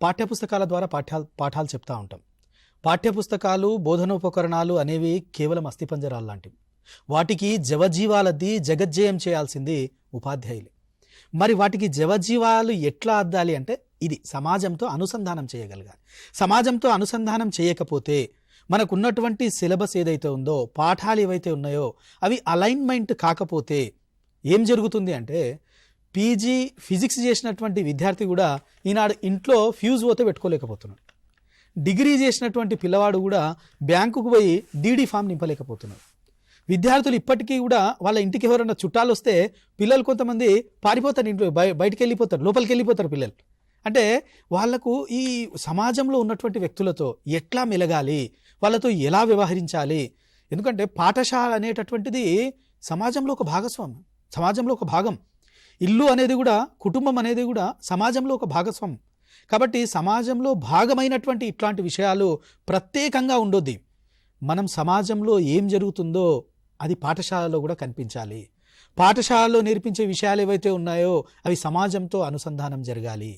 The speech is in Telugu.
పాఠ్యపుస్తకాల ద్వారా పాఠాలు చెప్తా ఉంటాం. పాఠ్యపుస్తకాలు, బోధనోపకరణాలు అనేవి కేవలం అస్థిపంజరాలు లాంటివి. వాటికి జవజీవాలద్ది జగజ్జయం చేయాల్సింది ఉపాధ్యాయులే. మరి వాటికి జవజీవాలు ఎట్లా అద్దాలి అంటే ఇది సమాజంతో అనుసంధానం చేయగలగాలి. సమాజంతో అనుసంధానం చేయకపోతే మనకున్నటువంటి సిలబస్ ఏదైతే ఉందో, పాఠాలు ఏవైతే ఉన్నాయో అవి అలైన్మెంట్ కాకపోతే ఏం జరుగుతుంది అంటే పీజీ ఫిజిక్స్ చేసినటువంటి విద్యార్థి కూడా ఈనాడు ఇంట్లో ఫ్యూజ్ పోతే పెట్టుకోలేకపోతున్నాడు. డిగ్రీ చేసినటువంటి పిల్లవాడు కూడా బ్యాంకుకు పోయి డీడీ ఫామ్ నింపలేకపోతున్నాడు. విద్యార్థులు ఇప్పటికీ కూడా వాళ్ళ ఇంటికి ఎవరైనా చుట్టాలు వస్తే పిల్లలు కొంతమంది పారిపోతారు, ఇంట్లో బయటికి వెళ్ళిపోతారు, లోపలికి వెళ్ళిపోతారు పిల్లలు. అంటే వాళ్లకు ఈ సమాజంలో ఉన్నటువంటి వ్యక్తులతో ఎట్లా మెలగాలి, వాళ్ళతో ఎలా వ్యవహరించాలి. ఎందుకంటే పాఠశాల అనేటటువంటిది సమాజంలో ఒక భాగస్వామ్యం, సమాజంలో ఒక భాగం. ఇల్లు అనేది కూడా, కుటుంబం అనేది కూడా సమాజంలో ఒక భాగస్వామ్యం. కాబట్టి సమాజంలో భాగమైనటువంటి ఇట్లాంటి విషయాలు ప్రత్యేకంగా ఉండొద్ది. మనం సమాజంలో ఏం జరుగుతుందో అది పాఠశాలలో కూడా కనిపించాలి. పాఠశాలలో నేర్పించే విషయాలు ఏవైతే ఉన్నాయో అవి సమాజంతో అనుసంధానం జరగాలి.